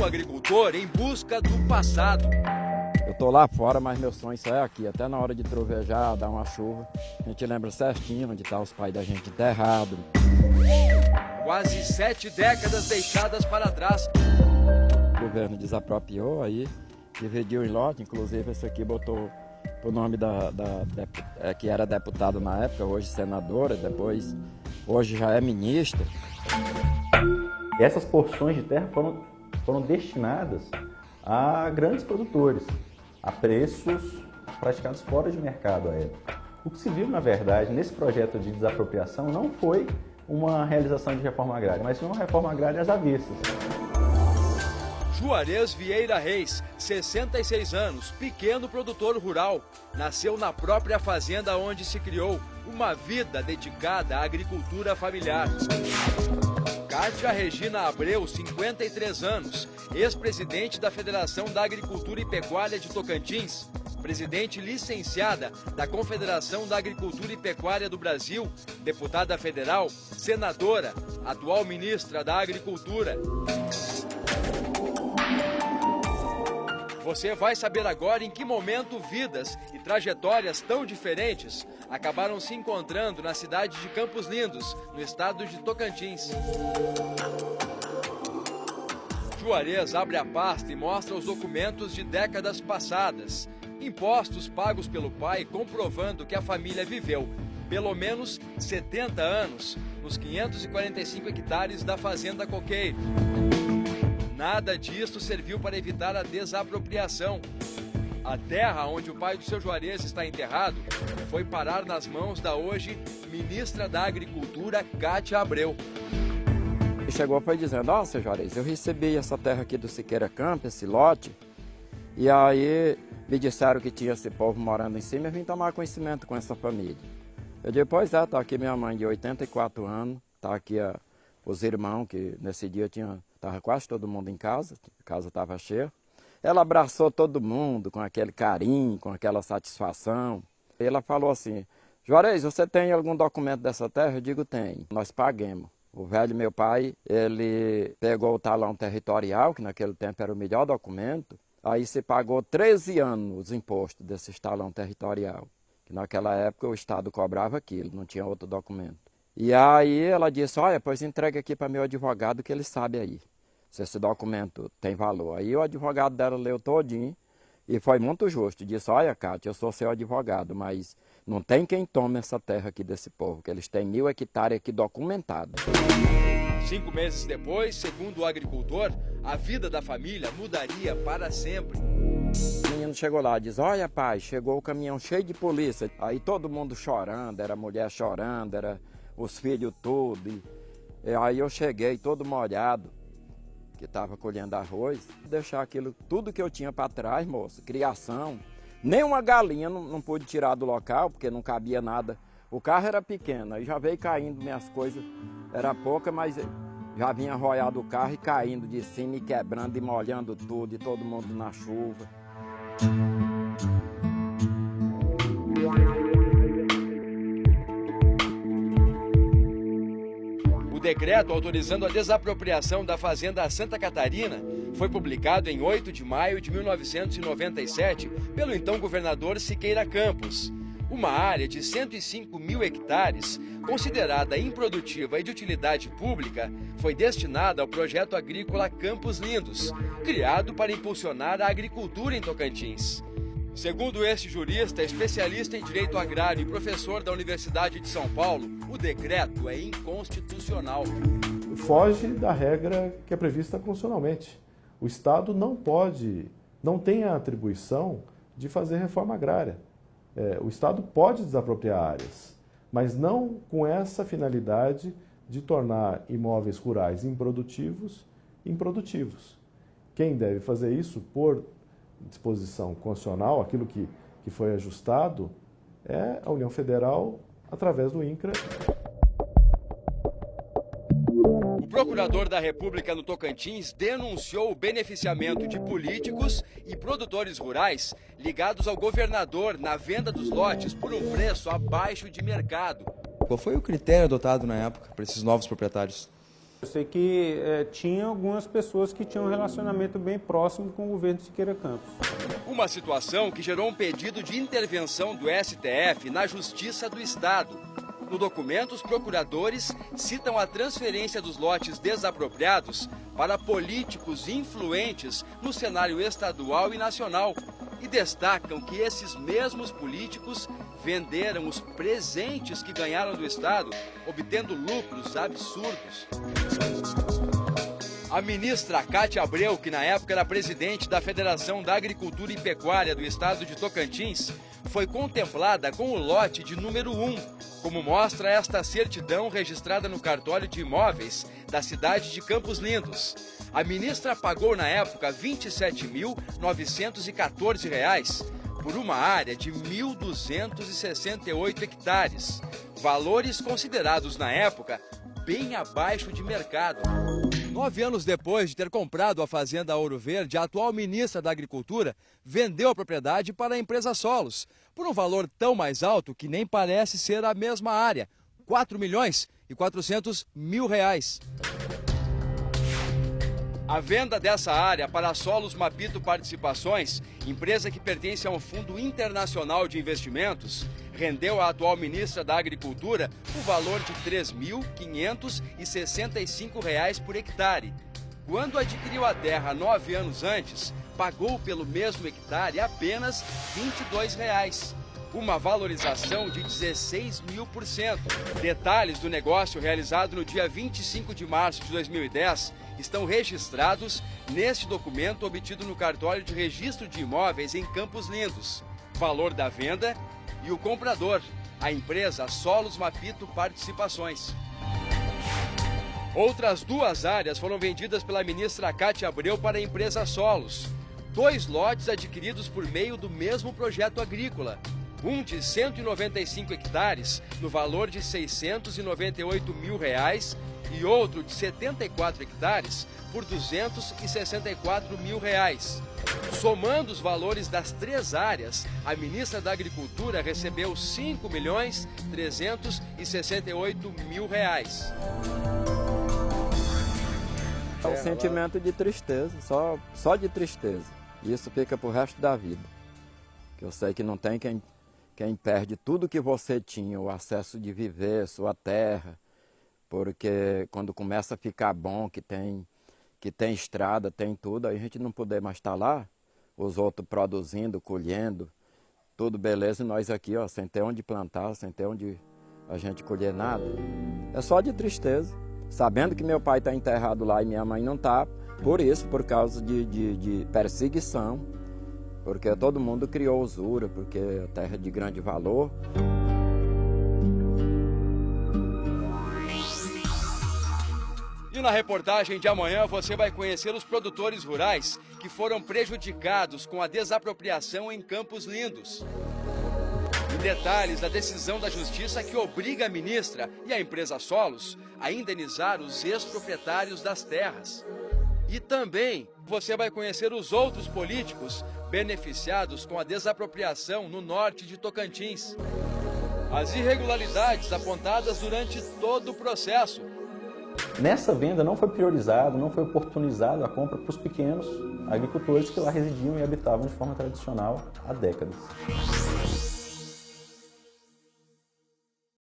Um agricultor em busca do passado. Eu tô lá fora, mas meu sonho só é aqui. Até na hora de trovejar, dar uma chuva, a gente lembra certinho onde tá os pais da gente enterrados. Quase 7 décadas deixadas para trás. O governo desapropriou aí, dividiu em lote, inclusive esse aqui botou o nome que era deputada na época, hoje senadora, depois hoje já é ministra. Essas porções de terra foram destinadas a grandes produtores, a preços praticados fora de mercado à época. O que se viu, na verdade, nesse projeto de desapropriação não foi uma realização de reforma agrária, mas sim uma reforma agrária às avessas. Juarez Vieira Reis, 66 anos, pequeno produtor rural. Nasceu na própria fazenda onde se criou, uma vida dedicada à agricultura familiar. Kátia Regina Abreu, 53 anos, ex-presidente da Federação da Agricultura e Pecuária de Tocantins, presidente licenciada da Confederação da Agricultura e Pecuária do Brasil, deputada federal, senadora, atual ministra da Agricultura. Você vai saber agora em que momento vidas e trajetórias tão diferentes acabaram se encontrando na cidade de Campos Lindos, no estado de Tocantins. Juarez abre a pasta e mostra os documentos de décadas passadas. Impostos pagos pelo pai comprovando que a família viveu pelo menos 70 anos nos 545 hectares da Fazenda Coqueiro. Nada disso serviu para evitar a desapropriação. A terra onde o pai do seu Juarez está enterrado foi parar nas mãos da hoje ministra da Agricultura, Kátia Abreu. E chegou e foi dizendo, ó, seu Juarez, eu recebi essa terra aqui do Siqueira Campo, esse lote, e aí me disseram que tinha esse povo morando em cima e eu vim tomar conhecimento com essa família. Eu disse, pois é, tá aqui minha mãe de 84 anos, tá aqui os irmãos, que nesse dia estava quase todo mundo em casa, a casa estava cheia. Ela abraçou todo mundo com aquele carinho, com aquela satisfação. E ela falou assim, Juarez, você tem algum documento dessa terra? Eu digo, tem. Nós paguemos. O velho meu pai, ele pegou o talão territorial, que naquele tempo era o melhor documento, aí se pagou 13 anos os impostos desse talão territorial, que naquela época o Estado cobrava aquilo, não tinha outro documento. E aí ela disse, olha, pois entrega aqui para meu advogado que ele sabe aí, se esse documento tem valor. Aí o advogado dela leu todinho e foi muito justo. Disse, olha, Kátia, eu sou seu advogado, mas não tem quem tome essa terra aqui desse povo, que eles têm 1000 hectares aqui documentados. 5 meses depois, segundo o agricultor, a vida da família mudaria para sempre. O menino chegou lá e disse, olha pai, chegou o caminhão cheio de polícia. Aí todo mundo chorando, era a mulher chorando, era os filhos tudo. E aí eu cheguei todo molhado, que estava colhendo arroz, deixar aquilo, tudo que eu tinha para trás, moço, criação. Nem uma galinha não pude tirar do local, porque não cabia nada. O carro era pequeno, aí já veio caindo minhas coisas, era pouca, mas já vinha arroiado o carro e caindo de cima e quebrando e molhando tudo, e todo mundo na chuva. O decreto autorizando a desapropriação da Fazenda Santa Catarina foi publicado em 8 de maio de 1997 pelo então governador Siqueira Campos. Uma área de 105.000 hectares, considerada improdutiva e de utilidade pública, foi destinada ao projeto agrícola Campos Lindos, criado para impulsionar a agricultura em Tocantins. Segundo este jurista, especialista em direito agrário e professor da Universidade de São Paulo, o decreto é inconstitucional. Foge da regra que é prevista constitucionalmente. O Estado não tem a atribuição de fazer reforma agrária. O Estado pode desapropriar áreas, mas não com essa finalidade de tornar imóveis rurais improdutivos. Quem deve fazer isso por disposição constitucional, aquilo que foi ajustado, é a União Federal através do INCRA. O procurador da República no Tocantins denunciou o beneficiamento de políticos e produtores rurais ligados ao governador na venda dos lotes por um preço abaixo de mercado. Qual foi o critério adotado na época para esses novos proprietários? Eu sei que tinha algumas pessoas que tinham um relacionamento bem próximo com o governo de Siqueira Campos. Uma situação que gerou um pedido de intervenção do STF na Justiça do Estado. No documento, os procuradores citam a transferência dos lotes desapropriados para políticos influentes no cenário estadual e nacional e destacam que esses mesmos políticos venderam os presentes que ganharam do Estado, obtendo lucros absurdos. A ministra Cátia Abreu, que na época era presidente da Federação da Agricultura e Pecuária do Estado de Tocantins, foi contemplada com o lote de número 1, como mostra esta certidão registrada no cartório de imóveis da cidade de Campos Lindos. A ministra pagou na época R$ 27.914 por uma área de 1.268 hectares, valores considerados na época bem abaixo de mercado. 9 anos depois de ter comprado a fazenda Ouro Verde, a atual ministra da Agricultura vendeu a propriedade para a empresa Solos, por um valor tão mais alto que nem parece ser a mesma área, R$ 4.400.000. A venda dessa área para a Solos Mapito Participações, empresa que pertence a um fundo internacional de investimentos, rendeu à atual ministra da Agricultura o valor de R$ 3.565 por hectare. Quando adquiriu a terra 9 anos antes, pagou pelo mesmo hectare apenas R$ 22. Uma valorização de 16.000%. Detalhes do negócio realizado no dia 25 de março de 2010 estão registrados neste documento obtido no cartório de registro de imóveis em Campos Lindos. Valor da venda e o comprador, a empresa Solos Mapito Participações. Outras 2 áreas foram vendidas pela ministra Cátia Abreu para a empresa Solos. 2 lotes adquiridos por meio do mesmo projeto agrícola. Um de 195 hectares, no valor de R$ 698.000, e outro de 74 hectares, por R$ 264.000. Somando os valores das 3 áreas, a ministra da Agricultura recebeu R$ 5.368.000. É um sentimento de tristeza, só de tristeza. E isso fica pro resto da vida. Que eu sei que não tem quem perde tudo que você tinha, o acesso de viver, sua terra, porque quando começa a ficar bom, que tem estrada, tem tudo, aí a gente não poder mais estar lá, os outros produzindo, colhendo, tudo beleza, e nós aqui, ó, sem ter onde plantar, sem ter onde a gente colher nada. É só de tristeza, sabendo que meu pai está enterrado lá e minha mãe não está, por causa de perseguição, porque todo mundo criou usura, porque a terra é de grande valor. E na reportagem de amanhã você vai conhecer os produtores rurais que foram prejudicados com a desapropriação em Campos Lindos. E detalhes da decisão da Justiça que obriga a ministra e a empresa Solos a indenizar os ex-proprietários das terras. E também você vai conhecer os outros políticos beneficiados com a desapropriação no norte de Tocantins. As irregularidades apontadas durante todo o processo. Nessa venda não foi priorizado, não foi oportunizado a compra para os pequenos agricultores que lá residiam e habitavam de forma tradicional há décadas.